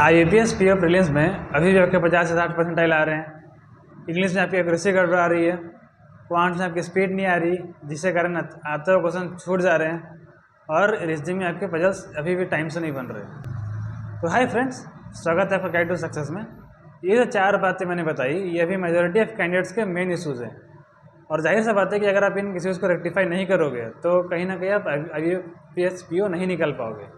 IBPS PO prelims में अभी भी आपके 50 से 60 परसेंटाइल आ रहे हैं। इंग्लिश में आपकी एक्यूरेसी गड़बड़ आ रही है, क्वांट्स में आपकी स्पीड नहीं आ रही, जिसके कारण आते हुए क्वेश्चन छूट जा रहे हैं, और रीजनिंग में आपके पजल्स अभी भी टाइम से नहीं बन रहे। तो हाय फ्रेंड्स, स्वागत है आपका गाइड टू सक्सेस में। ये जो 4 बातें मैंने बताई, ये अभी मेजॉरिटी ऑफ कैंडिडेट्स के मेन इशूज़ हैं, और जाहिर सा बात है कि अगर आप इन इशूज़ को रेक्टिफाई नहीं करोगे तो कहीं ना कहीं आप IBPS PO नहीं निकल पाओगे।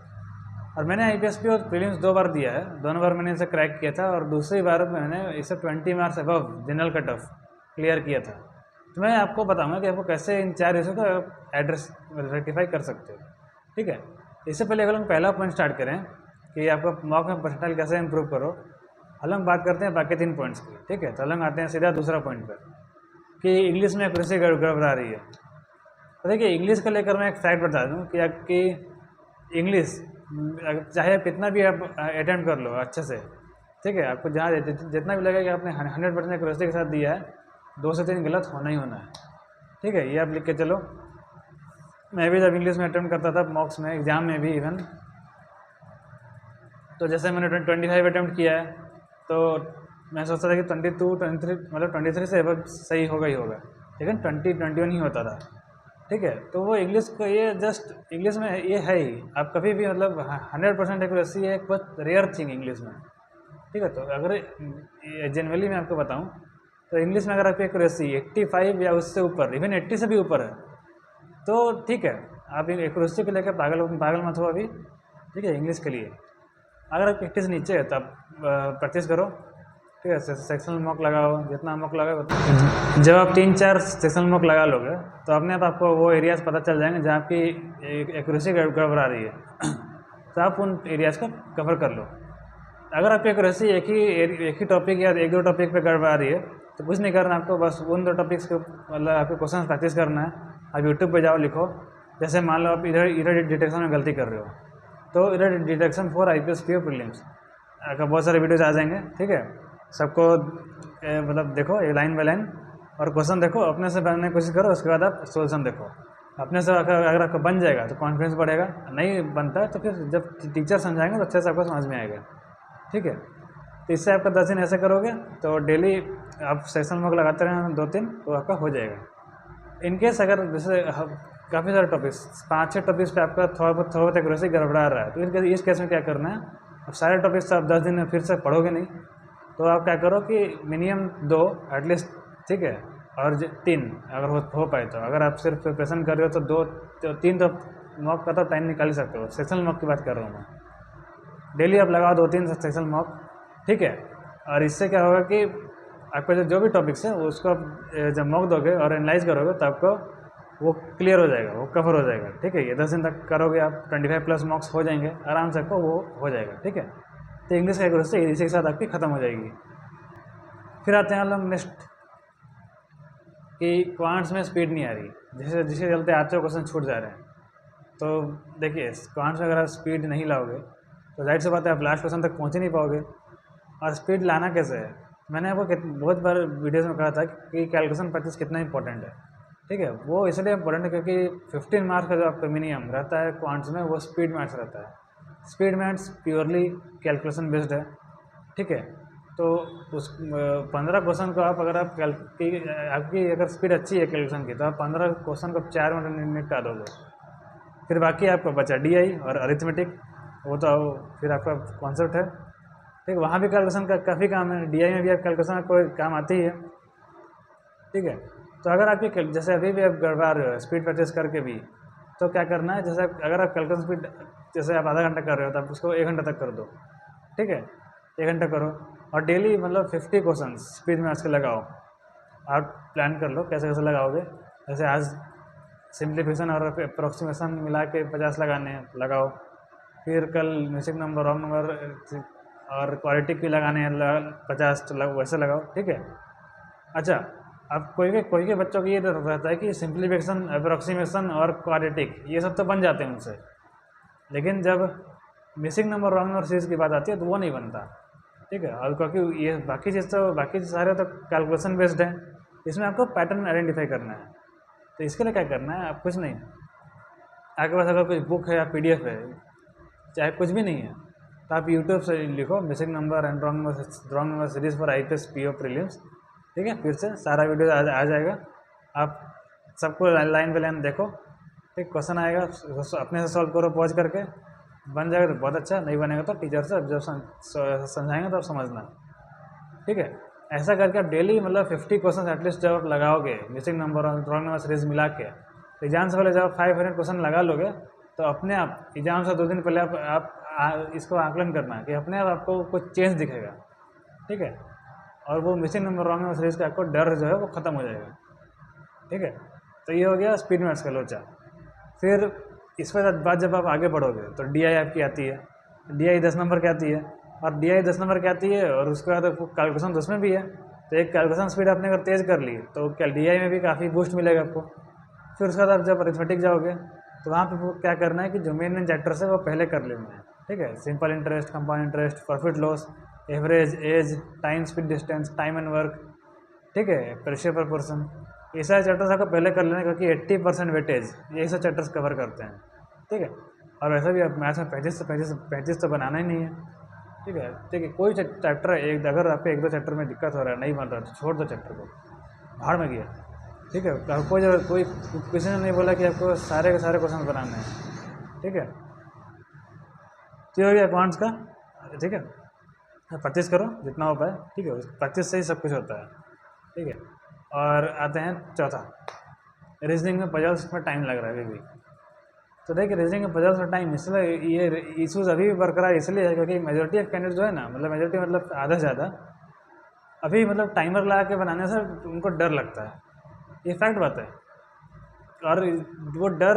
और मैंने IBPS PO प्रीलिम्स 2 बार दिया है, दोनों बार मैंने इसे क्रैक किया था, और दूसरी बार मैंने इसे 20 marks above general cut off clear किया था। तो मैं आपको बताऊंगा कि आपको कैसे इन 4 इशू को एड्रेस रेक्टिफाई कर सकते हो। ठीक है, इससे पहले अगर हम पहला पॉइंट स्टार्ट करें कि आपको मॉक में परसेंटाइल कैसे इंप्रूव करो, हम बात करते हैं बाकी 3 पॉइंट्स की। ठीक है, तो हम आते हैं सीधा दूसरा पॉइंट पर कि इंग्लिश में एक्यूरेसी गड़बड़ा रही है। तो देखिए, इंग्लिश को लेकर मैं एक फैक्ट बता दूं कि आपकी इंग्लिश चाहे कितना भी आप अटेम्प्ट कर लो अच्छे से, ठीक है, आपको जहाँ जितना भी लगेगा कि आपने 100% एक्यूरेसी के साथ दिया है, 2 से 3 गलत होना ही होना है। ठीक है, ये आप लिख के चलो। मैं भी जब इंग्लिश में अटेम्प्ट करता था मॉक्स में, एग्जाम में भी इवन, तो जैसे मैंने 25 अटेम्प्ट किया है, तो मैं सोचता था कि 22, 23 मतलब 23 से अब सही होगा ही होगा, लेकिन 20, 21 ही होता था। ठीक है, तो वो इंग्लिश को, ये जस्ट इंग्लिश में ये है ही, आप कभी भी मतलब 100% एक्यूरेसी है एक बहुत रेयर थिंग इंग्लिश में। ठीक है, तो अगर जनरली मैं आपको बताऊं तो इंग्लिश में अगर आपकी एक्यूरेसी 85 या उससे ऊपर, इवन 80 से भी ऊपर है, तो ठीक है, आप एक्यूरेसी को लेकर पागल मत हो अभी। ठीक है, इंग्लिश के लिए अगर आप 80 से नीचे है तो आप प्रैक्टिस करो। ठीक है, सेक्शनल मॉक लगाओ, जितना मॉक लगाओ उतना। जब आप 3-4 सेक्शनल मॉक लगा लोगे तो अपने आप आपको वो एरियाज़ पता चल जाएंगे जहाँ आपकी एक्यूरेसी गड़बड़ा रही है तो आप उन एरियाज़ को कवर कर लो। अगर आपकी एक्यूरेसी एक ही टॉपिक या 1-2 टॉपिक पे गड़बड़ा रही है तो कुछ नहीं करना आपको, बस उन 2 टॉपिक्स को मतलब आपको क्वेश्चन प्रैक्टिस करना है। आप यूट्यूब पे जाओ, लिखो, जैसे मान लो आप इधर डिटेक्शन में गलती कर रहे हो, तो इधर detection for IBPS PO prelims का बहुत सारे वीडियोज आ जाएंगे। ठीक है, सबको मतलब देखो एक लाइन बाय लाइन, और क्वेश्चन देखो, अपने से बनने की कोशिश करो, उसके बाद आप सोल्यूशन देखो। अपने से अगर आपको बन जाएगा तो कॉन्फिडेंस बढ़ेगा, नहीं बनता है तो फिर जब टीचर समझाएंगे तो अच्छे से आपको समझ में आएगा। ठीक है, तो इससे आपका 10 दिन ऐसे करोगे तो डेली आप सेशन मॉक लगाते रहें 2-3, तो आपका हो जाएगा। इनकेस अगर जैसे काफ़ी सारे टॉपिक्स, 5-6 टॉपिक्स पे आपका थोड़ा बहुत एक्यूरेसी गड़बड़ा रहा है, तो इस केस में क्या करना है, अब सारे टॉपिक्स आप 10 दिन में फिर से पढ़ोगे नहीं, तो आप क्या करो कि मिनिमम 2 एटलीस्ट, ठीक है, और 3 अगर हो पाए तो। अगर आप सिर्फ प्रिपरेशन कर रहे हो तो 3 तो मॉक का तो टाइम निकाल ही सकते हो। सेक्शनल मॉक की बात कर रहा हूँ मैं। डेली आप लगाओ 2-3 सेक्शनल मॉक। ठीक है, और इससे क्या होगा कि आपको जो भी टॉपिक्स है उसको आप जब मॉक दोगे और एनालाइज करोगे तो आपको वो क्लियर हो जाएगा, वो कवर हो जाएगा। ठीक है, ये 10 दिन तक करोगे आप, 25+ मार्क्स हो जाएंगे आराम से, आपको वो हो जाएगा। ठीक है, तो इंग्लिश का एक्यूरेसी इसी के साथ आपकी ख़त्म हो जाएगी। फिर आते हैं हम नेक्स्ट कि क्वांट्स में स्पीड नहीं आ रही, जिसके चलते आते हुए क्वेश्चन छूट जा रहे हैं। तो देखिए, क्वांट्स में अगर आप स्पीड नहीं लाओगे तो जाहिर सी बात है आप लास्ट क्वेश्चन तक पहुँच ही नहीं पाओगे। और स्पीड लाना कैसे है, मैंने आपको बहुत बार वीडियोज़ में कहा था कि कैलकुलेशन प्रैक्टिस कितना इंपॉर्टेंट है। ठीक है, वो इसलिए इंपॉर्टेंट है क्योंकि 15 मार्क्स का जो आपका मिनिमम रहता है क्वांट्स में, वो स्पीड मैथ्स रहता है। Speed maths purely calculation based है। ठीक है, तो उस 15 क्वेश्चन को आप अगर आप आपकी अगर स्पीड अच्छी है कैलकुलेशन की, तो आप 15 क्वेश्चन को 4 मिनट में निपटा दोगे। फिर बाकी आपका बचा DI और अरिथमेटिक, वो तो फिर आपका कॉन्सेप्ट है। ठीक, वहाँ भी कैलकुलेशन का काफ़ी काम है, DI में भी आप कैलकुलेशन का कोई काम आती ही है। ठीक है, तो अगर आपकी जैसे अभी भी आप गड़बड़ा रहे हो स्पीड प्रैक्टिस करके भी, तो क्या करना है, जैसे अगर आप कैलकुलेशन स्पीड जैसे आप आधा घंटा कर रहे हो तो आप उसको 1 घंटा तक कर दो। ठीक है, 1 घंटा करो, और डेली मतलब 50 क्वेश्चन स्पीड में आज के लगाओ। आप प्लान कर लो कैसे कैसे लगाओगे। जैसे आज सिंप्लीफिकेशन और अप्रोक्सीमेशन मिला के 50 लगाने हैं, लगाओ। फिर कल मिसिंग नंबर, रॉन्ग नंबर और क्वालिटी भी लगाने हैं 50, वैसे लगाओ। ठीक है, अच्छा, अब कोई के बच्चों को ये रहता है कि सिंप्लीफिकेशन, अप्रोक्सीमेशन और क्वाड्रेटिक ये सब तो बन जाते हैं उनसे, लेकिन जब missing number, wrong number series की बात आती है तो वो नहीं बनता। ठीक है, और क्योंकि ये बाकी सारे तो कैलकुलेशन बेस्ड है, इसमें आपको पैटर्न आइडेंटिफाई करना है। तो इसके लिए क्या करना है, आप कुछ नहीं, आपके पास अगर कोई बुक है या PDF है, चाहे कुछ भी नहीं है, तो तो आप यूट्यूब से लिखो missing number and wrong number series for IPS PO prelims, ठीक है, फिर से सारा वीडियो आ जाएगा। आप सबको लाइन बाय लाइन देखो, ठीक, क्वेश्चन आएगा अपने से सॉल्व करो पॉज करके, बन जाएगा तो बहुत अच्छा, नहीं बनेगा तो टीचर से जब समझाएंगे तो आप समझना, ठीक है। ऐसा करके आप डेली मतलब 50 क्वेश्चन एटलीस्ट जब आप लगाओगे मिसिंग नंबर और रॉन्ग नंबर सीरीज मिला के, एग्जाम से पहले जब आप 500 क्वेश्चन लगा लोगे तो अपने आप एग्जाम से 2 दिन पहले आप इसको आकलन करना कि अपने आप आपको कुछ चेंज दिखेगा, ठीक है, और वो missing number wrong number series का आपको डर जो है वो ख़त्म हो जाएगा, ठीक है। तो ये हो गया स्पीड मैथ्स का लोचा। फिर इस बाद जब आप आगे बढ़ोगे तो DI आपकी आती है, DI 10 नंबर की आती है, और DI 10 नंबर की आती है और उसके बाद कैलकुलेशन तो उसमें भी है, तो एक कैलकुलेशन स्पीड आपने अगर तेज़ कर ली तो DI में भी काफ़ी बूस्ट मिलेगा आपको। फिर उसके बाद आप जब अरिथमेटिक जाओगे तो वहाँ पे क्या करना है कि जो मेन चैप्टर्स है वो पहले कर लेना है, ठीक है। Simple interest, compound interest, profit loss, average, age, time speed distance, time and work, ठीक है, रेशियो प्रपोर्शन, ये सारे चैप्टर्स आपको पहले कर लेना क्योंकि 80% वेटेज यही सब चैप्टर्स कवर करते हैं, ठीक है। और वैसे भी आप मैथ्स में 35 तो बनाना ही नहीं है, ठीक है, ठीक है। कोई चैप्टर एक अगर आपको 1-2 चैप्टर में दिक्कत हो रहा है, नहीं बन रहा तो छोड़ दो चैप्टर को, भाड़ में गया, ठीक है। कोई किसी ने नहीं बोला कि आपको सारे के सारे क्वेश्चन बनाने हैं, ठीक है। तो ये हो गया अकाउंट्स का, ठीक है। प्रैक्टिस करो जितना हो पाए, ठीक है, प्रैक्टिस से ही सब कुछ होता है, ठीक है। और आते हैं चौथा, रीजनिंग में पजल्स में टाइम लग रहा है अभी भी। तो देखिए रीजनिंग में पजल्स में टाइम इसलिए ये इशूज़ अभी भी बरकरार इसलिए है क्योंकि मेजोरिटी ऑफ कैंडिडेट जो है ना, मतलब मेजोरिटी मतलब आधा से ज़्यादा अभी मतलब टाइमर लगा के बनाने से उनको डर लगता है, ये फैक्ट बात है। और वो डर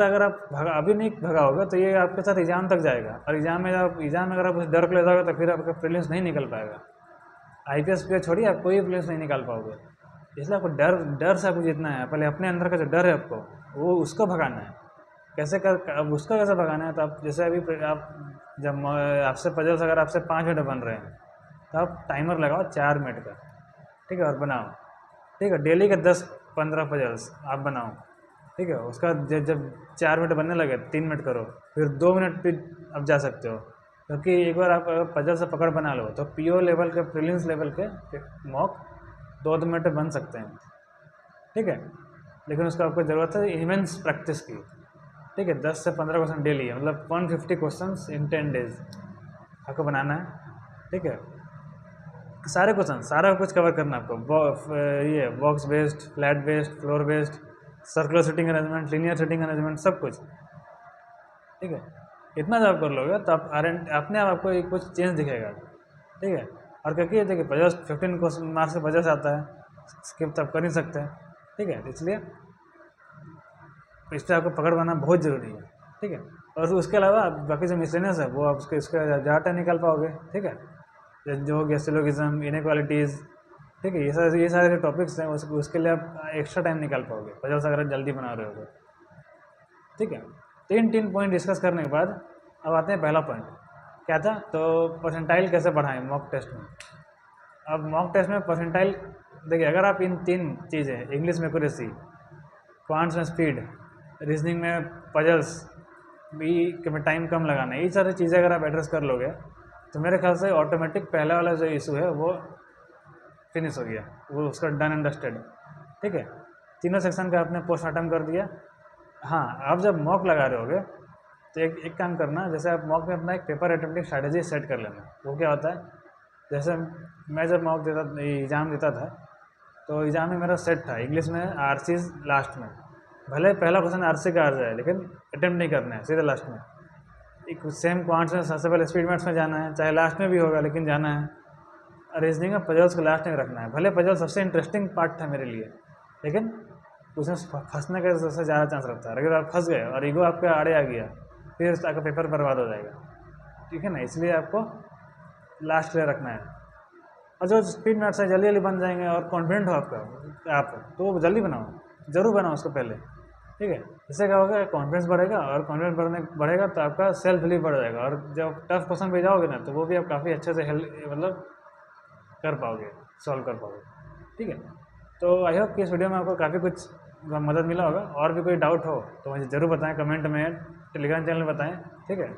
अगर आप अभी नहीं भगाओगे तो ये आपके साथ एग्ज़ाम तक जाएगा, और एग्ज़ाम में अगर आप उस डर को ले जाओगे तो फिर आपका प्रीलिम्स नहीं निकल पाएगा। IPS पे छोड़िए आप कोई प्रीलिम्स नहीं निकाल पाओगे। इसलिए आपको डर से आपको जीतना है, पहले अपने अंदर का जो डर है आपको वो उसको भगाना है। कैसे अब उसका कैसे भगाना है, तो आप जैसे अभी आप जब आपसे पजल्स अगर आपसे 5 मिनट बन रहे हैं तो आप टाइमर लगाओ 4 मिनट का, ठीक है, और बनाओ, ठीक है। डेली के 10-15 पजल्स आप बनाओ, ठीक है। उसका जब 4 मिनट बनने लगे 3 मिनट करो, फिर 2 मिनट पे आप जा सकते हो, क्योंकि एक बार आप अगर पजल से पकड़ बना लो तो PO लेवल के प्रीलिम्स लेवल के मॉक 2 मिनट में बन सकते हैं, ठीक है। लेकिन उसका आपको ज़रूरत है इमेंस प्रैक्टिस की, ठीक है। 10 से 15 क्वेश्चन डेली है, मतलब 150 क्वेश्चन इन 10 डेज आपको बनाना है, ठीक है। सारे क्वेश्चन सारा कुछ कवर करना आपको, ये box based, flat based, floor based, circular seating arrangement, linear seating arrangement, सब कुछ, ठीक है। इतना जब कर लोगे तो आप अपने आप आपको एक कुछ चेंज दिखेगा, ठीक है। और क्योंकि देखिए 15 क्वेश्चन मार्क्स से 50 आता है, स्किप तो आप कर नहीं सकते, ठीक है। इसलिए इस पर आपको पकड़ बनाना बहुत ज़रूरी है, ठीक है। और उसके अलावा बाकी जो मिसलेनियस है वो आप उसके ज़्यादा निकाल पाओगे, ठीक है। जो हो गया सिलोगिज्म, इनइक्वालिटीज़, ठीक है, ये सारे जो टॉपिक्स हैं उसके लिए आप एक्स्ट्रा टाइम निकाल पाओगे पजल्स अगर जल्दी बना रहे हो, ठीक है। 3 पॉइंट डिस्कस करने के बाद अब आते हैं पहला पॉइंट क्या था, तो परसेंटाइल कैसे बढ़ाएं मॉक टेस्ट में। अब मॉक टेस्ट में परसेंटाइल देखिए, अगर आप इन 3 चीज़ें इंग्लिश में एक्यूरेसी, क्वांट्स में स्पीड, रीजनिंग में पजल्स भी में टाइम कम लगाना है, ये सारी चीज़ें अगर आप एड्रेस कर लोगे तो मेरे ख्याल से ऑटोमेटिक पहला वाला जो इशू है वो फिनिश हो गया, वो उसका डन एंड डस्टेड, ठीक है। तीनों सेक्शन का आपने पोस्टमार्टम कर दिया। हाँ, आप जब मॉक लगा रहे होगे तो एक काम करना, जैसे आप मॉक में अपना एक पेपर अटेम्प्टिंग स्ट्रैटेजी सेट कर लेना। वो क्या होता है, जैसे मैं जब मॉक एग्ज़ाम देता था तो एग्ज़ाम में मेरा सेट था इंग्लिश में RC लास्ट में, भले पहला क्वेश्चन RC का आ जाए लेकिन अटेम्प्ट नहीं करना है, सीधे लास्ट में। एक सेम क्वांट्स में सबसे पहले स्पीड मैथ्स में जाना है, चाहे लास्ट में भी होगा लेकिन जाना है। रीजनिंग में पजल्स को लास्ट में रखना है, भले पजल सबसे इंटरेस्टिंग पार्ट था मेरे लिए लेकिन उसमें फंसने का सबसे ज़्यादा चांस रहता है। अगर आप फंस गए और ईगो आपके आड़े आ गया फिर आपका पेपर बर्बाद हो जाएगा, ठीक है ना। इसलिए आपको लास्ट के लिए रखना है। और जो स्पीड मैथ्स है जल्दी बन जाएंगे और कॉन्फिडेंट हो आप तो जल्दी बनाओ, ज़रूर बनाओ उसको पहले, ठीक है। इससे क्या होगा, कॉन्फिडेंस बढ़ेगा, और कॉन्फिडेंस बढ़ेगा तो आपका सेल्फ बिलीव बढ़ जाएगा, और जब टफ क्वेश्चन पे जाओगे ना तो वो भी आप काफ़ी अच्छे से मतलब कर पाओगे, सॉल्व कर पाओगे, ठीक है। तो आई होप कि इस वीडियो में आपको काफ़ी कुछ मदद मिला होगा। और भी कोई डाउट हो तो मुझे ज़रूर बताएं कमेंट में, टेलीग्राम चैनल में बताएं, ठीक है।